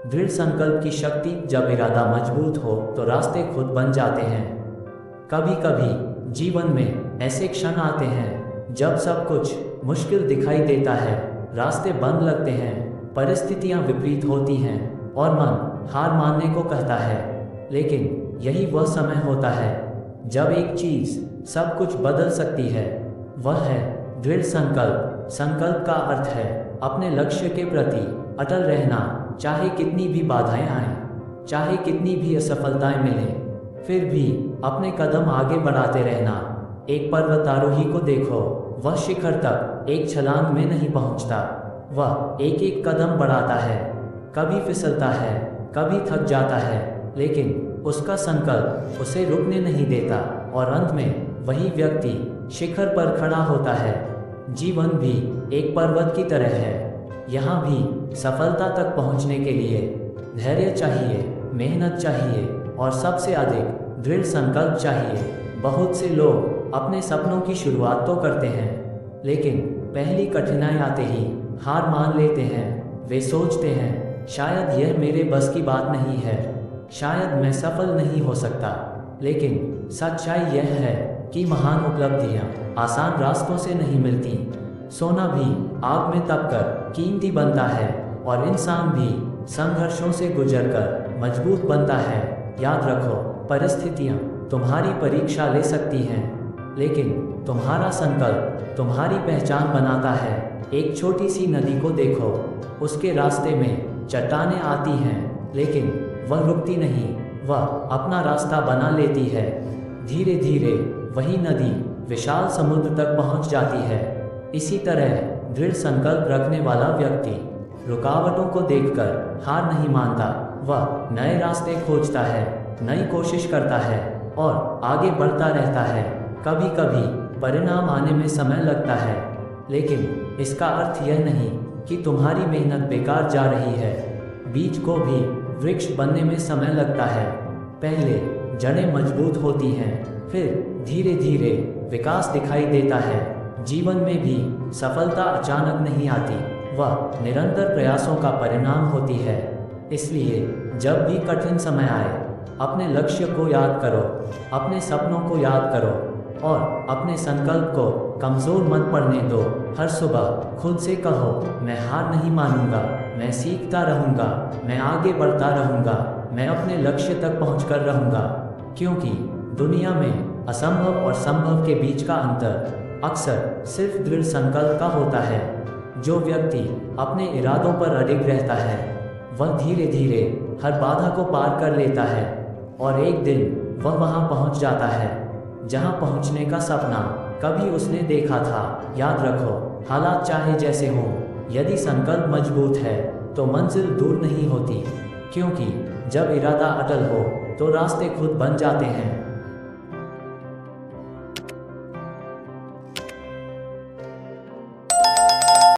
दृढ़ संकल्प की शक्ति, जब इरादा मजबूत हो तो रास्ते खुद बन जाते हैं। कभी कभी जीवन में ऐसे क्षण आते हैं जब सब कुछ मुश्किल दिखाई देता है, रास्ते बंद लगते हैं, परिस्थितियां विपरीत होती हैं और मन हार मानने को कहता है। लेकिन यही वह समय होता है जब एक चीज सब कुछ बदल सकती है, वह है दृढ़ संकल्प। संकल्प का अर्थ है अपने लक्ष्य के प्रति अटल रहना, चाहे कितनी भी बाधाएं आएं, चाहे कितनी भी असफलताएं मिलें, फिर भी अपने कदम आगे बढ़ाते रहना। एक पर्वतारोही को देखो, वह शिखर तक एक छलांग में नहीं पहुंचता। वह एक एक कदम बढ़ाता है, कभी फिसलता है, कभी थक जाता है, लेकिन उसका संकल्प उसे रुकने नहीं देता और अंत में वही व्यक्ति शिखर पर खड़ा होता है। जीवन भी एक पर्वत की तरह है। यहाँ भी सफलता तक पहुँचने के लिए धैर्य चाहिए, मेहनत चाहिए और सबसे अधिक दृढ़ संकल्प चाहिए। बहुत से लोग अपने सपनों की शुरुआत तो करते हैं, लेकिन पहली कठिनाई आते ही हार मान लेते हैं। वे सोचते हैं शायद यह मेरे बस की बात नहीं है, शायद मैं सफल नहीं हो सकता। लेकिन सच्चाई यह है कि महान उपलब्धियां आसान रास्तों से नहीं मिलती। सोना भी आग में तपकर कीमती बनता है और इंसान भी संघर्षों से गुजरकर मजबूत बनता है। याद रखो, परिस्थितियां तुम्हारी परीक्षा ले सकती हैं, लेकिन तुम्हारा संकल्प तुम्हारी पहचान बनाता है। एक छोटी सी नदी को देखो, उसके रास्ते में चट्टानें आती हैं, लेकिन वह रुकती नहीं, वह अपना रास्ता बना लेती है। धीरे धीरे वही नदी विशाल समुद्र तक पहुंच जाती है। इसी तरह दृढ़ संकल्प रखने वाला व्यक्ति रुकावटों को देखकर हार नहीं मानता। वह नए रास्ते खोजता है, नई कोशिश करता है और आगे बढ़ता रहता है। कभी कभी परिणाम आने में समय लगता है, लेकिन इसका अर्थ यह नहीं कि तुम्हारी मेहनत बेकार जा रही है। बीज को भी वृक्ष बनने में समय लगता है। पहले जड़ें मजबूत होती हैं, फिर धीरे धीरे विकास दिखाई देता है। जीवन में भी सफलता अचानक नहीं आती, वह निरंतर प्रयासों का परिणाम होती है। इसलिए जब भी कठिन समय आए, अपने लक्ष्य को याद करो, अपने सपनों को याद करो और अपने संकल्प को कमज़ोर मत पड़ने दो। हर सुबह खुद से कहो, मैं हार नहीं मानूंगा, मैं सीखता रहूंगा, मैं आगे बढ़ता रहूंगा, मैं अपने लक्ष्य तक पहुंचकर रहूंगा। क्योंकि दुनिया में असंभव और संभव के बीच का अंतर अक्सर सिर्फ दृढ़ संकल्प का होता है। जो व्यक्ति अपने इरादों पर अडिग रहता है, वह धीरे धीरे हर बाधा को पार कर लेता है और एक दिन वह वहां पहुंच जाता है जहां पहुंचने का सपना कभी उसने देखा था। याद रखो, हालात चाहे जैसे हों, यदि संकल्प मजबूत है तो मंजिल दूर नहीं होती। क्योंकि जब इरादा अटल हो तो रास्ते खुद बन जाते हैं।